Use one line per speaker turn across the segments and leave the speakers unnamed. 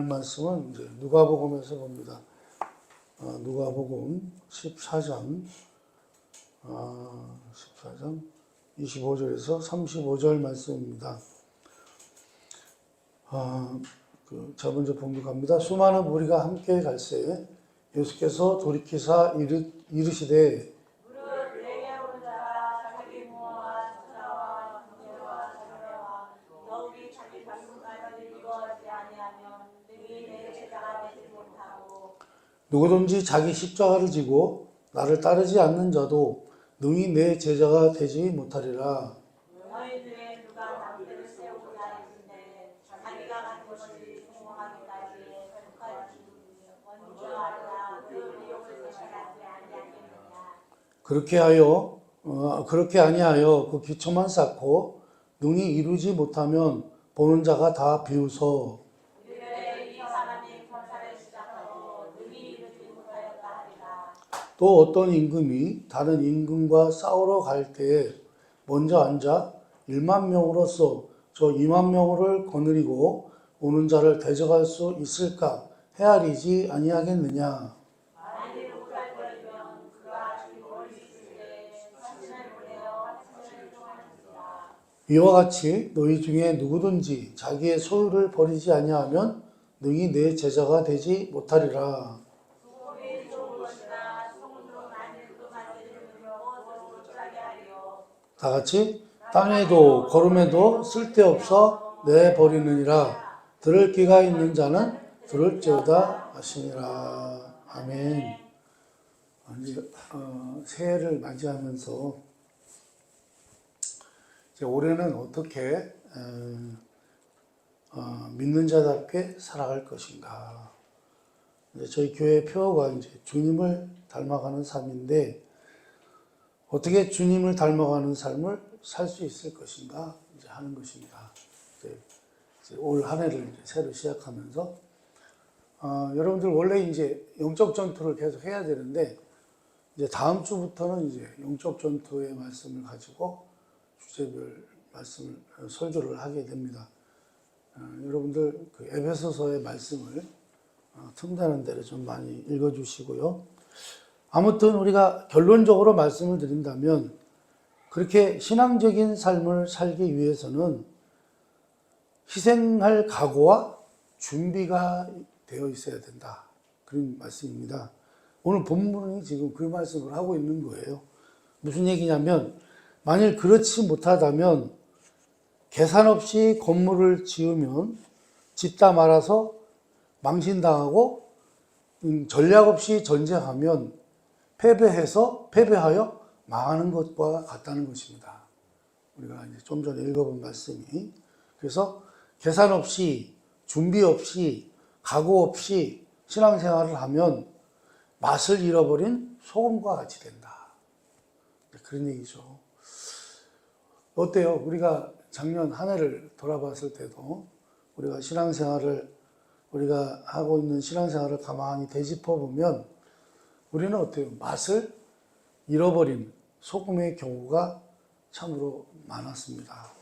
말씀은 이제 누가복음에서 봅니다. 누가복음 14장 25절에서 35절 말씀입니다. 자 먼저 봉독합니다. 수많은 무리가 함께 갈새 예수께서 돌이키사 이르시되 누구든지 자기 십자가를 지고 나를 따르지 않는 자도 능히 내 제자가 되지 못하리라.
너희들의 누가 남들을 세우고자 하는데 자기가 가진 것이 성공하기까지 거룩하지 먼저 알라. 그 의욕을 생각하지 아니하겠느냐.
그렇게 아니하여 그 기초만 쌓고 능히 이루지 못하면 보는 자가 다 비웃어 또 어떤 임금이 다른 임금과 싸우러 갈 때에 먼저 앉아 1만 명으로서 저 2만 명을 거느리고 오는 자를 대적할 수 있을까 헤아리지 아니하겠느냐. 이와 같이 너희 중에 누구든지 자기의 소유를 버리지 아니하면 능히 내 제자가 되지 못하리라. 다 같이 땅에도 거름에도 쓸데없어 내버리느니라. 들을 귀가 있는 자는 들을지어다 하시니라. 아멘. 이제 새해를 맞이하면서 이제 올해는 어떻게 믿는 자답게 살아갈 것인가. 이제 저희 교회 표어가 이제 주님을 닮아가는 삶인데 어떻게 주님을 닮아가는 삶을 살 수 있을 것인가 이제 하는 것입니다. 이제 올 한 해를 이제 새로 시작하면서 여러분들 원래 이제 영적 전투를 계속 해야 되는데 이제 다음 주부터는 이제 영적 전투의 말씀을 가지고 주제별 말씀을 설교를 하게 됩니다. 여러분들 그 에베소서의 말씀을 틈나는 대로 좀 많이 읽어주시고요. 아무튼 우리가 결론적으로 말씀을 드린다면 그렇게 신앙적인 삶을 살기 위해서는 희생할 각오와 준비가 되어 있어야 된다. 그런 말씀입니다. 오늘 본문이 지금 그 말씀을 하고 있는 거예요. 무슨 얘기냐면 만일 그렇지 못하다면 계산 없이 건물을 지으면 짓다 말아서 망신당하고 전략 없이 전쟁하면 패배하여 망하는 것과 같다는 것입니다. 우리가 이제 좀 전에 읽어본 말씀이. 그래서 계산 없이, 준비 없이, 각오 없이 신앙생활을 하면 맛을 잃어버린 소금과 같이 된다. 그런 얘기죠. 어때요? 우리가 작년 한 해를 돌아봤을 때도 우리가 우리가 하고 있는 신앙생활을 가만히 되짚어 보면 우리는 어때요? 맛을 잃어버린 소금의 경우가 참으로 많았습니다.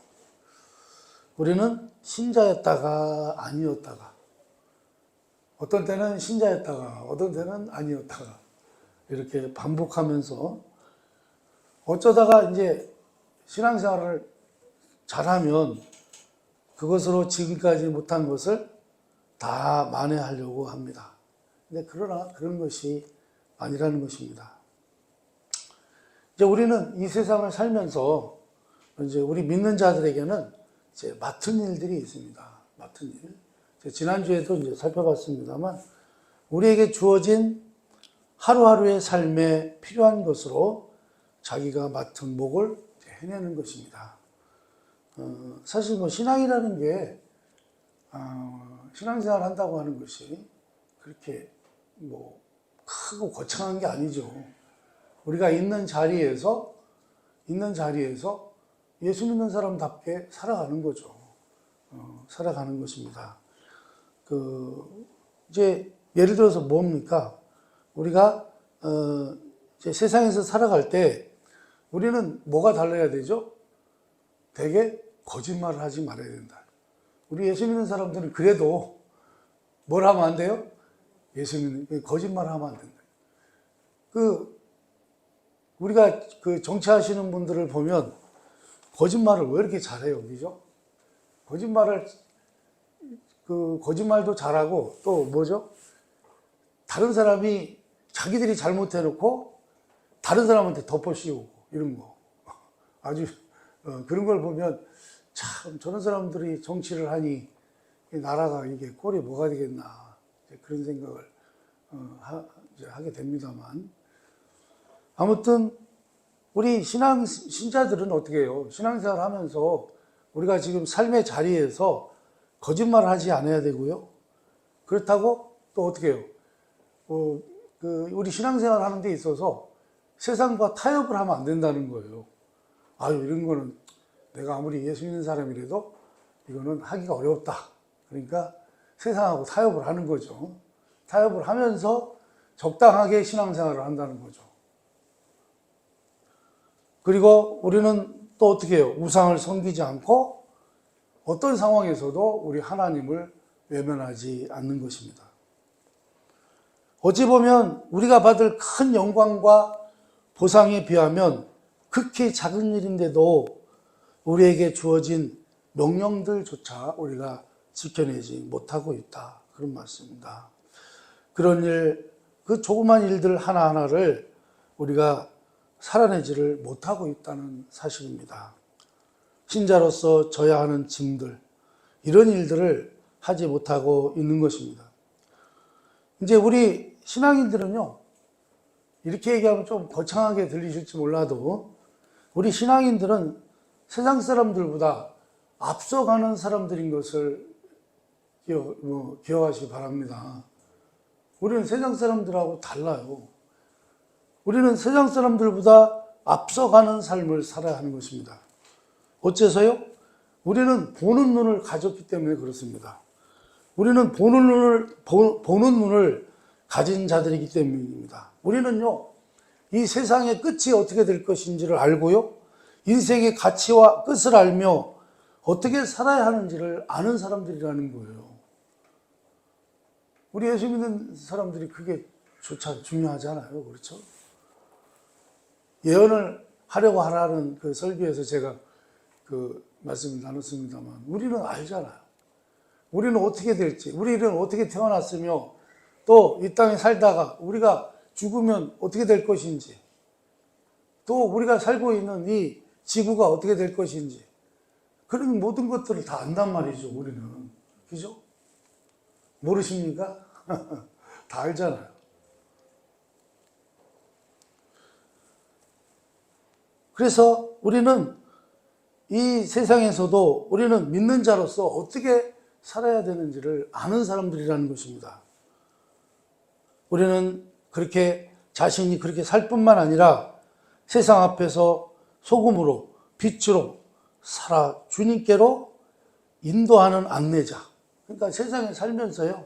우리는 신자였다가 아니었다가, 어떤 때는 신자였다가, 어떤 때는 아니었다가, 이렇게 반복하면서 어쩌다가 이제 신앙생활을 잘하면 그것으로 지금까지 못한 것을 다 만회하려고 합니다. 근데 그러나 그런 것이 아니라는 것입니다. 이제 우리는 이 세상을 살면서 이제 우리 믿는 자들에게는 이제 맡은 일들이 있습니다. 맡은 일. 지난주에도 이제 살펴봤습니다만 우리에게 주어진 하루하루의 삶에 필요한 것으로 자기가 맡은 몫을 해내는 것입니다. 사실 뭐 신앙이라는 게 신앙생활 한다고 하는 것이 그렇게 뭐 크고 거창한 게 아니죠. 우리가 있는 자리에서 예수 믿는 사람답게 살아가는 거죠. 살아가는 것입니다. 이제 예를 들어서 뭡니까? 우리가 이제 세상에서 살아갈 때 우리는 뭐가 달라야 되죠? 되게 거짓말을 하지 말아야 된다. 우리 예수 믿는 사람들은 그래도 뭘 하면 안 돼요? 예수님 거짓말 하면 안 된다. 우리가 정치하시는 분들을 보면 거짓말을 왜 이렇게 잘해요, 그죠? 거짓말도 잘하고 또 뭐죠? 다른 사람이 자기들이 잘못해놓고 다른 사람한테 덮어씌우고 이런 거. 아주 그런 걸 보면 참 저런 사람들이 정치를 하니 이 나라가 이게 꼴이 뭐가 되겠나 그런 생각을 하게 됩니다만, 아무튼 우리 신자들은 어떻게 해요? 신앙생활 하면서 우리가 지금 삶의 자리에서 거짓말을 하지 않아야 되고요. 그렇다고 또 어떻게 해요? 우리 신앙생활 하는 데 있어서 세상과 타협을 하면 안 된다는 거예요. 아유, 이런 거는 내가 아무리 예수 믿는 사람이라도 이거는 하기가 어렵다. 그러니까 세상하고 타협을 하는 거죠. 타협을 하면서 적당하게 신앙생활을 한다는 거죠. 그리고 우리는 또 어떻게 해요? 우상을 섬기지 않고 어떤 상황에서도 우리 하나님을 외면하지 않는 것입니다. 어찌 보면 우리가 받을 큰 영광과 보상에 비하면 극히 작은 일인데도 우리에게 주어진 명령들조차 우리가 지켜내지 못하고 있다. 그런 말씀입니다. 그런 일, 그 조그만 일들 하나하나를 우리가 살아내지를 못하고 있다는 사실입니다. 신자로서 져야 하는 짐들, 이런 일들을 하지 못하고 있는 것입니다. 이제 우리 신앙인들은요, 이렇게 얘기하면 좀 거창하게 들리실지 몰라도 우리 신앙인들은 세상 사람들보다 앞서가는 사람들인 것을 기억하시기 바랍니다. 우리는 세상 사람들하고 달라요. 우리는 세상 사람들보다 앞서가는 삶을 살아야 하는 것입니다. 어째서요? 우리는 보는 눈을 가졌기 때문에 그렇습니다. 우리는 보는 눈을 가진 자들이기 때문입니다. 우리는요, 이 세상의 끝이 어떻게 될 것인지를 알고요, 인생의 가치와 끝을 알며 어떻게 살아야 하는지를 아는 사람들이라는 거예요. 우리 예수 믿는 사람들이 그게 조차 중요하잖아요. 그렇죠? 예언을 하려고 하라는 그 설교에서 제가 말씀을 나눴습니다만, 우리는 알잖아요. 우리는 어떻게 될지, 우리는 어떻게 태어났으며 또 이 땅에 살다가 우리가 죽으면 어떻게 될 것인지, 또 우리가 살고 있는 이 지구가 어떻게 될 것인지, 그런 모든 것들을 다 안단 말이죠, 우리는. 그죠? 모르십니까? 다 알잖아요. 그래서 우리는 이 세상에서도 우리는 믿는 자로서 어떻게 살아야 되는지를 아는 사람들이라는 것입니다. 우리는 그렇게 자신이 그렇게 살 뿐만 아니라 세상 앞에서 소금으로 빛으로 살아 주님께로 인도하는 안내자. 그러니까 세상에 살면서요,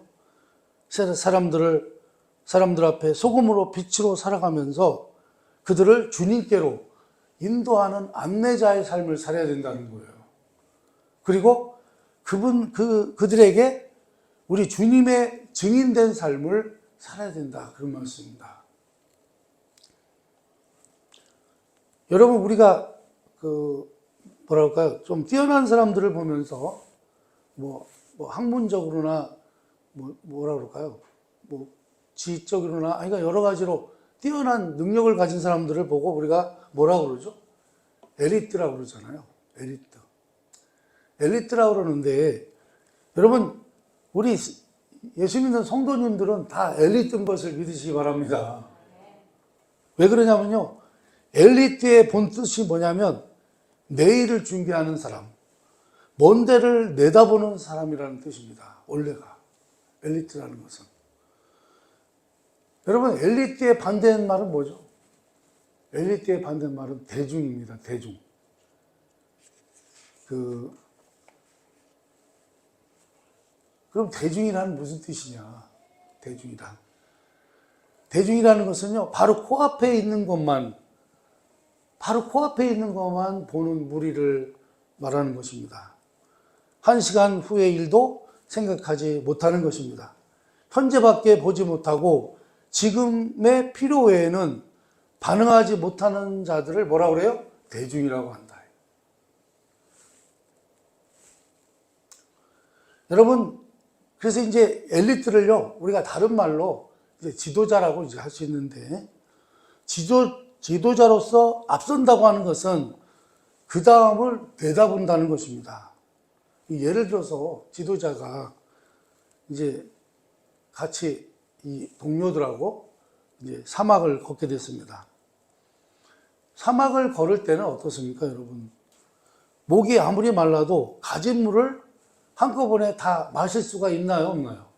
사람들 앞에 소금으로 빛으로 살아가면서 그들을 주님께로 인도하는 안내자의 삶을 살아야 된다는 거예요. 그리고 그들에게 우리 주님의 증인된 삶을 살아야 된다. 그런 말씀입니다. 여러분, 우리가 좀 뛰어난 사람들을 보면서 학문적으로나 지적으로나, 그러니까 여러 가지로 뛰어난 능력을 가진 사람들을 보고 우리가 뭐라고 그러죠? 엘리트라고 그러잖아요. 엘리트라고 그러는데, 여러분, 우리 예수 믿는 성도님들은 다 엘리트인 것을 믿으시기 바랍니다. 왜 그러냐면요, 엘리트의 본뜻이 뭐냐면 내일을 준비하는 사람, 먼 데를 내다보는 사람이라는 뜻입니다. 원래가 엘리트라는 것은. 여러분, 엘리트의 반대는 말은 뭐죠? 엘리트의 반대는 말은 대중입니다. 대중. 그럼 대중이란 무슨 뜻이냐? 대중이라는 것은요, 바로 코앞에 있는 것만 보는 무리를 말하는 것입니다. 1시간 후의 일도 생각하지 못하는 것입니다. 현재밖에 보지 못하고 지금의 필요 외에는 반응하지 못하는 자들을 뭐라 그래요? 대중이라고 한다. 여러분, 그래서 이제 엘리트를요, 우리가 다른 말로 이제 지도자라고 이제 할 수 있는데, 지도자로서 앞선다고 하는 것은 그 다음을 내다본다는 것입니다. 예를 들어서 지도자가 이제 같이 이 동료들하고 이제 사막을 걷게 됐습니다. 사막을 걸을 때는 어떻습니까, 여러분? 목이 아무리 말라도 가진 물을 한꺼번에 다 마실 수가 있나요, 없나요?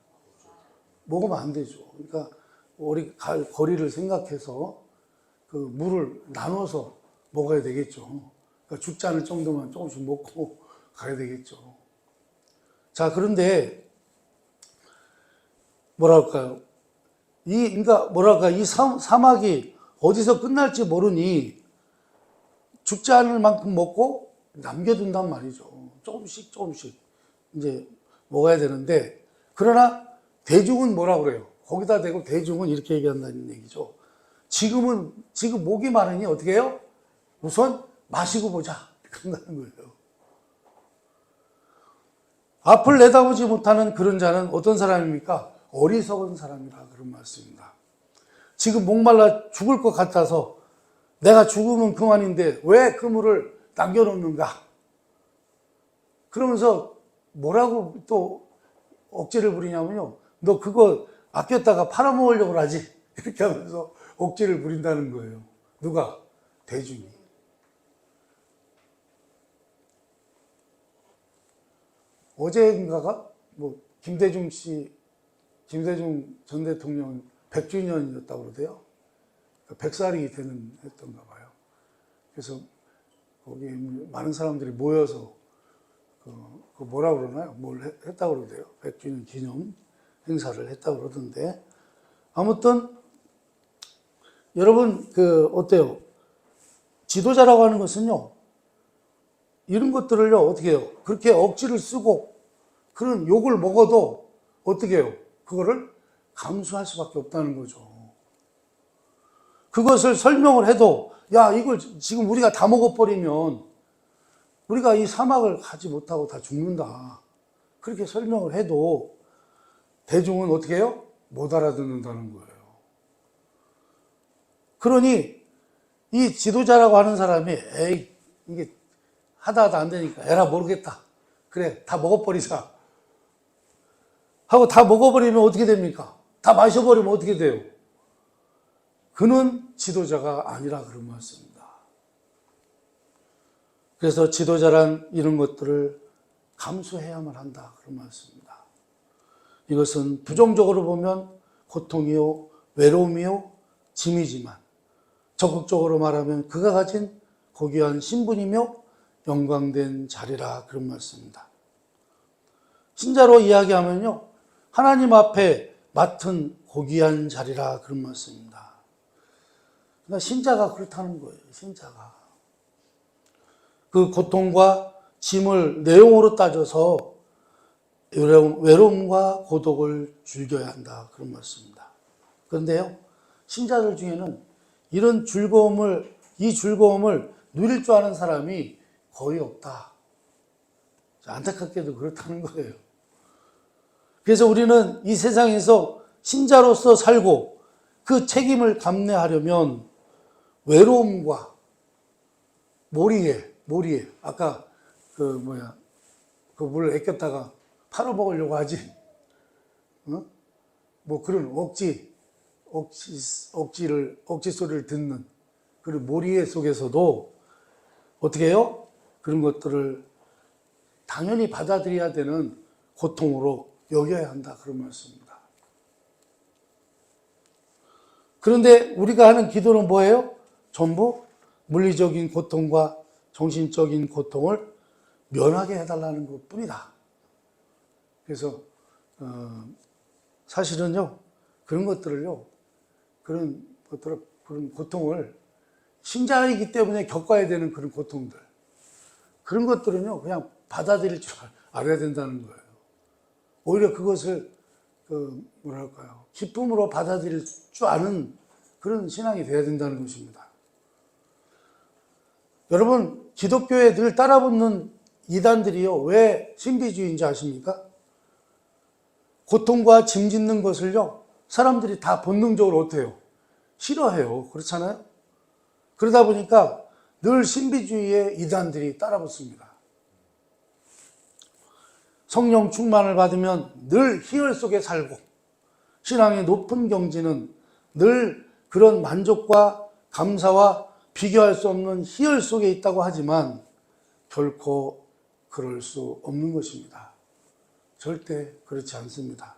먹으면 안 되죠. 그러니까 우리 갈 거리를 생각해서 그 물을 나눠서 먹어야 되겠죠. 그러니까 죽지 않을 정도만 조금씩 먹고 가야 되겠죠. 자, 그런데 이 사막이 어디서 끝날지 모르니 죽지 않을 만큼 먹고 남겨둔단 말이죠. 조금씩 이제 먹어야 되는데, 그러나 대중은 뭐라 그래요? 거기다 대고 대중은 이렇게 얘기한다는 얘기죠. 지금 목이 마르니 어떻게 해요? 우선 마시고 보자. 이렇게 한다는 거예요. 앞을 내다보지 못하는 그런 자는 어떤 사람입니까? 어리석은 사람이라 그런 말씀입니다. 지금 목말라 죽을 것 같아서 내가 죽으면 그만인데 왜 그 물을 남겨놓는가? 그러면서 뭐라고 또 억지를 부리냐면요. 너 그거 아꼈다가 팔아먹으려고 하지? 이렇게 하면서 억지를 부린다는 거예요. 누가? 대중이. 어제인가가 김대중 전 대통령 100주년이었다고 그러대요. 100살이 했던가 봐요. 그래서 거기 많은 사람들이 모여서 그 뭐라 그러나요? 뭘 했다고 그러대요. 100주년 기념 행사를 했다고 그러던데. 아무튼 여러분 어때요? 지도자라고 하는 것은요, 이런 것들을요 어떻게 해요? 그렇게 억지를 쓰고 그런 욕을 먹어도 어떻게 해요? 그거를 감수할 수밖에 없다는 거죠. 그것을 설명을 해도, 야, 이걸 지금 우리가 다 먹어버리면 우리가 이 사막을 가지 못하고 다 죽는다. 그렇게 설명을 해도 대중은 어떻게 해요? 못 알아듣는다는 거예요. 그러니 이 지도자라고 하는 사람이 에이, 이게 하다 안 되니까 에라 모르겠다. 그래, 다 먹어버리자. 하고 다 먹어버리면 어떻게 됩니까? 다 마셔버리면 어떻게 돼요? 그는 지도자가 아니라 그런 말씀입니다. 그래서 지도자란 이런 것들을 감수해야만 한다. 그런 말씀입니다. 이것은 부정적으로 보면 고통이요, 외로움이요, 짐이지만 적극적으로 말하면 그가 가진 고귀한 신분이며 영광된 자리라. 그런 말씀입니다. 신자로 이야기하면요, 하나님 앞에 맡은 고귀한 자리라. 그런 말씀입니다. 그러니까 신자가 그렇다는 거예요. 신자가. 그 고통과 짐을 내용으로 따져서 외로움과 고독을 즐겨야 한다. 그런 말씀입니다. 그런데요, 신자들 중에는 이런 이 즐거움을 누릴 줄 아는 사람이 거의 없다. 안타깝게도 그렇다는 거예요. 그래서 우리는 이 세상에서 신자로서 살고 그 책임을 감내하려면 외로움과 몰이에 아까 그 물 아꼈다가 팔아먹으려고 하지. 그런 억지 소리를 듣는 그런 몰이에 속에서도 어떻게 해요? 그런 것들을 당연히 받아들여야 되는 고통으로 여겨야 한다. 그런 말씀입니다. 그런데 우리가 하는 기도는 뭐예요? 전부 물리적인 고통과 정신적인 고통을 면하게 해달라는 것 뿐이다. 그래서 사실은요, 그런 고통을 신자이기 때문에 겪어야 되는 그런 고통들, 그런 것들은요 그냥 받아들일 줄 알아야 된다는 거예요. 오히려 그것을 뭐랄까요, 기쁨으로 받아들일 줄 아는 그런 신앙이 돼야 된다는 것입니다. 여러분, 기독교에 늘 따라붙는 이단들이요, 왜 신비주의인지 아십니까? 고통과 짐 짓는 것을요, 사람들이 다 본능적으로 어때요? 싫어해요. 그렇잖아요? 그러다 보니까 늘 신비주의의 이단들이 따라붙습니다. 성령 충만을 받으면 늘 희열 속에 살고, 신앙의 높은 경지는 늘 그런 만족과 감사와 비교할 수 없는 희열 속에 있다고 하지만 결코 그럴 수 없는 것입니다. 절대 그렇지 않습니다.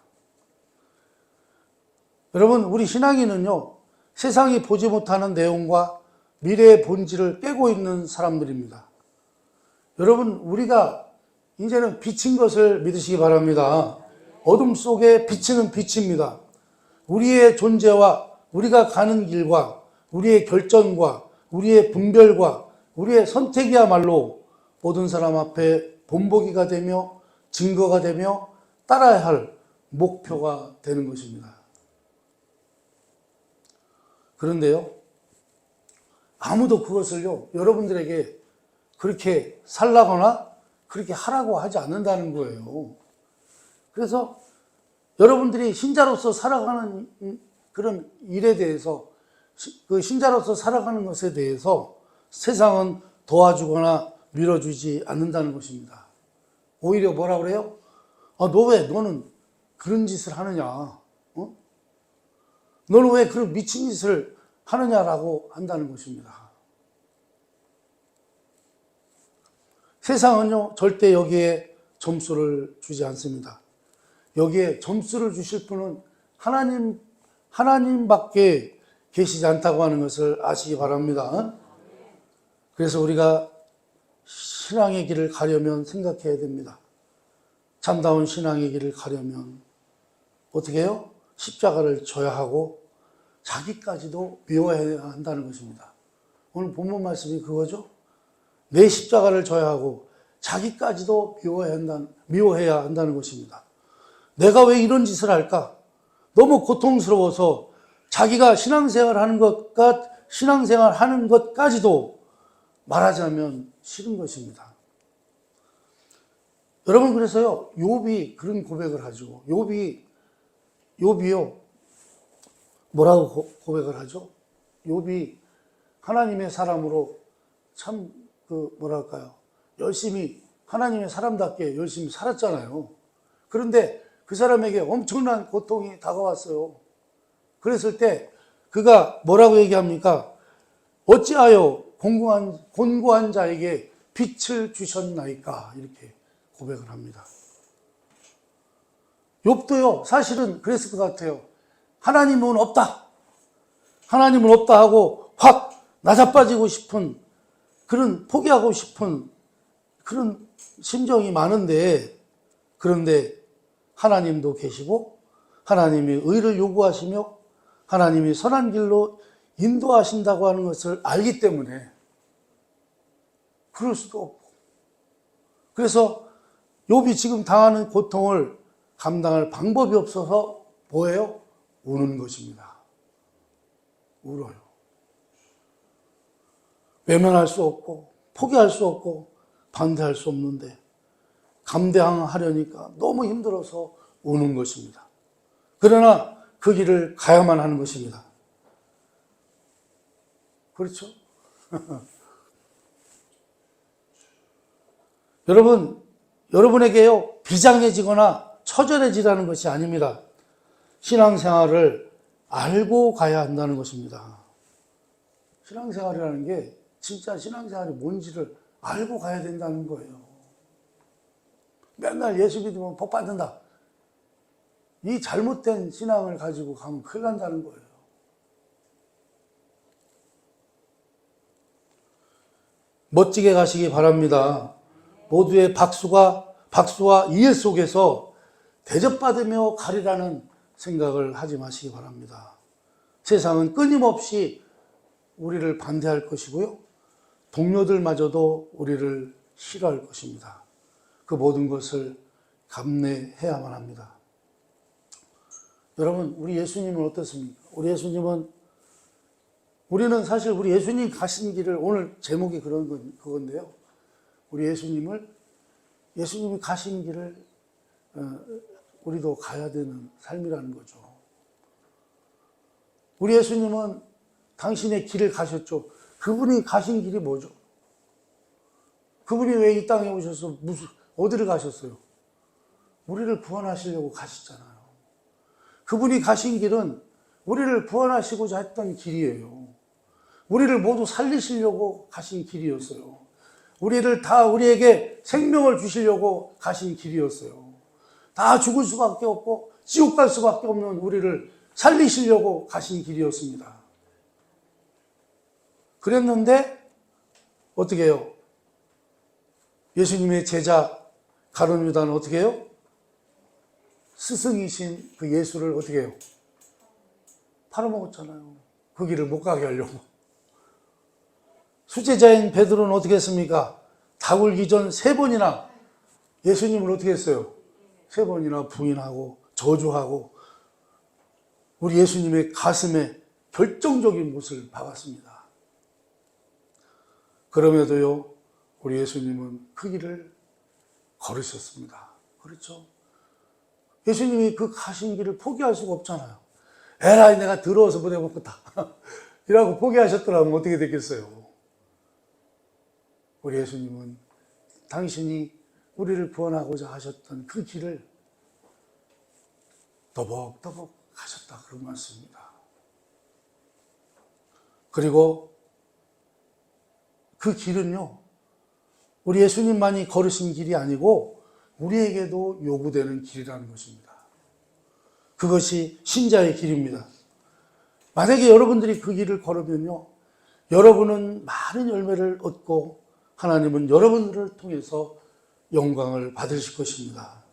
여러분, 우리 신앙인은요, 세상이 보지 못하는 내용과 미래의 본질을 깨고 있는 사람들입니다. 여러분, 우리가 이제는 빛인 것을 믿으시기 바랍니다. 어둠 속에 비치는 빛입니다. 우리의 존재와 우리가 가는 길과 우리의 결정과 우리의 분별과 우리의 선택이야말로 모든 사람 앞에 본보기가 되며 증거가 되며 따라야 할 목표가 되는 것입니다. 그런데요, 아무도 그것을요, 여러분들에게 그렇게 살라거나 그렇게 하라고 하지 않는다는 거예요. 그래서 여러분들이 신자로서 살아가는 그런 일에 대해서, 그 신자로서 살아가는 것에 대해서 세상은 도와주거나 밀어주지 않는다는 것입니다. 오히려 뭐라 그래요? 너는 그런 짓을 하느냐? 어? 너는 왜 그런 미친 짓을 하느냐라고 한다는 것입니다. 세상은요, 절대 여기에 점수를 주지 않습니다. 여기에 점수를 주실 분은 하나님밖에 계시지 않다고 하는 것을 아시기 바랍니다. 그래서 우리가 신앙의 길을 가려면 생각해야 됩니다. 참다운 신앙의 길을 가려면 어떻게 해요? 십자가를 져야 하고 자기까지도 미워해야 한다는 것입니다. 오늘 본문 말씀이 그거죠. 내 십자가를 져야 하고 자기까지도 미워해야 한다는 것입니다. 내가 왜 이런 짓을 할까? 너무 고통스러워서 자기가 신앙생활하는 것까지도 말하자면 싫은 것입니다. 여러분, 그래서요, 욥이 그런 고백을 하죠. 욥이요, 뭐라고 고백을 하죠? 욥이 하나님의 사람으로 참 열심히 하나님의 사람답게 열심히 살았잖아요. 그런데 그 사람에게 엄청난 고통이 다가왔어요. 그랬을 때 그가 뭐라고 얘기합니까? 어찌하여 곤고한 자에게 빛을 주셨나이까? 이렇게 고백을 합니다. 욥도요, 사실은 그랬을 것 같아요. 하나님은 없다. 하나님은 없다 하고 확 낮아빠지고 싶은, 포기하고 싶은 그런 심정이 많은데, 그런데 하나님도 계시고 하나님이 의를 요구하시며 하나님이 선한 길로 인도하신다고 하는 것을 알기 때문에 그럴 수도 없고, 그래서 욥이 지금 당하는 고통을 감당할 방법이 없어서 뭐예요? 우는 것입니다. 울어요. 외면할 수 없고 포기할 수 없고 반대할 수 없는데 감당하려니까 너무 힘들어서 우는 것입니다. 그러나 그 길을 가야만 하는 것입니다. 그렇죠? 여러분에게요, 비장해지거나 처절해지라는 것이 아닙니다. 신앙생활을 알고 가야 한다는 것입니다. 신앙생활이라는 게 진짜 신앙생활이 뭔지를 알고 가야 된다는 거예요. 맨날 예수 믿으면 복 받는다. 이 잘못된 신앙을 가지고 가면 큰일 난다는 거예요. 멋지게 가시기 바랍니다. 모두의 박수와 이해 속에서 대접받으며 가리라는 생각을 하지 마시기 바랍니다. 세상은 끊임없이 우리를 반대할 것이고요, 동료들마저도 우리를 싫어할 것입니다. 그 모든 것을 감내해야만 합니다. 여러분, 우리 예수님은 어떻습니까? 우리는 사실 우리 예수님 가신 길을, 오늘 제목이 그건데요. 우리 예수님이 가신 길을 우리도 가야 되는 삶이라는 거죠. 우리 예수님은 당신의 길을 가셨죠. 그분이 가신 길이 뭐죠? 그분이 왜 이 땅에 오셔서 어디를 가셨어요? 우리를 구원하시려고 가셨잖아요. 그분이 가신 길은 우리를 구원하시고자 했던 길이에요. 우리를 모두 살리시려고 가신 길이었어요. 우리에게 생명을 주시려고 가신 길이었어요. 다 죽을 수밖에 없고 지옥 갈 수밖에 없는 우리를 살리시려고 가신 길이었습니다. 그랬는데 어떻게 해요? 예수님의 제자 가룟 유다는 어떻게 해요? 스승이신 그 예수를 어떻게 해요? 팔아먹었잖아요. 그 길을 못 가게 하려고. 수제자인 베드로는 어떻게 했습니까? 다 굴기 전 3번이나 예수님을 어떻게 했어요? 3번이나 부인하고 저주하고 우리 예수님의 가슴에 결정적인 못을 박았습니다. 그럼에도요, 우리 예수님은 그 길을 걸으셨습니다. 그렇죠? 예수님이 그 가신 길을 포기할 수가 없잖아요. 에라이, 내가 더러워서 못 해먹겠다. 이라고 포기하셨더라면 어떻게 됐겠어요? 우리 예수님은 당신이 우리를 구원하고자 하셨던 그 길을 더벅더벅 가셨다, 그런 말씀입니다. 그리고 그 길은요, 우리 예수님만이 걸으신 길이 아니고 우리에게도 요구되는 길이라는 것입니다. 그것이 신자의 길입니다. 만약에 여러분들이 그 길을 걸으면요, 여러분은 많은 열매를 얻고 하나님은 여러분들을 통해서 영광을 받으실 것입니다.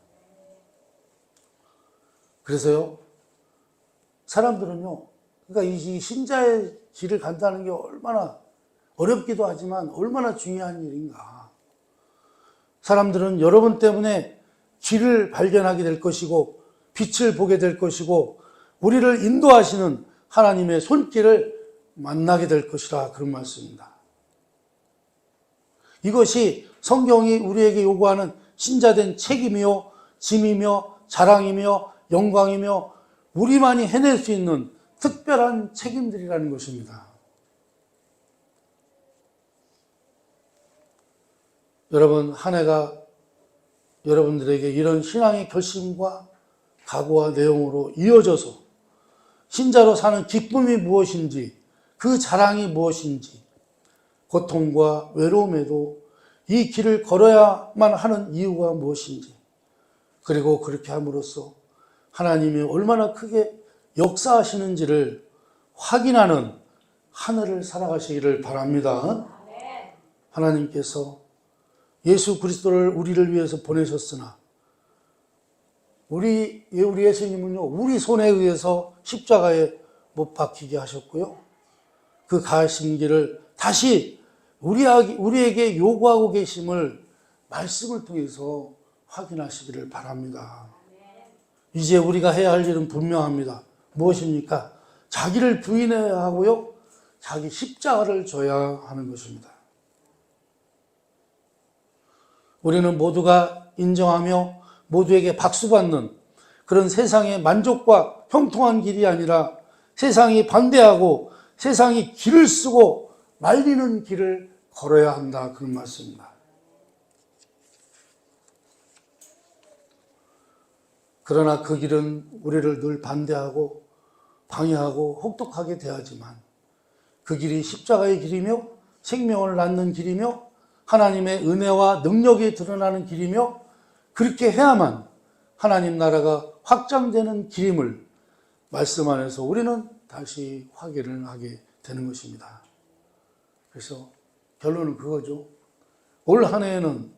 그래서요, 사람들은요, 그러니까 이 신자의 길을 간다는 게 얼마나 어렵기도 하지만 얼마나 중요한 일인가. 사람들은 여러분 때문에 길을 발견하게 될 것이고 빛을 보게 될 것이고 우리를 인도하시는 하나님의 손길을 만나게 될 것이라, 그런 말씀입니다. 이것이 성경이 우리에게 요구하는 신자된 책임이요, 짐이며 자랑이며 영광이며 우리만이 해낼 수 있는 특별한 책임들이라는 것입니다. 여러분, 한 해가 여러분들에게 이런 신앙의 결심과 각오와 내용으로 이어져서 신자로 사는 기쁨이 무엇인지, 그 자랑이 무엇인지, 고통과 외로움에도 이 길을 걸어야만 하는 이유가 무엇인지, 그리고 그렇게 함으로써 하나님이 얼마나 크게 역사하시는지를 확인하는 한 해를 살아가시기를 바랍니다. 하나님께서 예수 그리스도를 우리를 위해서 보내셨으나 우리 예수님은요, 우리 손에 의해서 십자가에 못 박히게 하셨고요, 그 가신 길을 다시 우리에게 요구하고 계심을 말씀을 통해서 확인하시기를 바랍니다. 이제 우리가 해야 할 일은 분명합니다. 무엇입니까? 자기를 부인해야 하고요, 자기 십자가를 져야 하는 것입니다. 우리는 모두가 인정하며 모두에게 박수받는 그런 세상의 만족과 형통한 길이 아니라 세상이 반대하고 세상이 길을 쓰고 말리는 길을 걸어야 한다, 그런 말씀입니다. 그러나 그 길은 우리를 늘 반대하고 방해하고 혹독하게 대하지만 그 길이 십자가의 길이며 생명을 낳는 길이며 하나님의 은혜와 능력이 드러나는 길이며 그렇게 해야만 하나님 나라가 확장되는 길임을 말씀 안에서 우리는 다시 확인을 하게 되는 것입니다. 그래서 결론은 그거죠. 올 한 해에는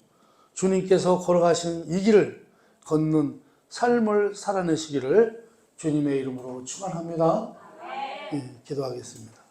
주님께서 걸어가신 이 길을 걷는 삶을 살아내시기를 주님의 이름으로 축원합니다. 기도하겠습니다.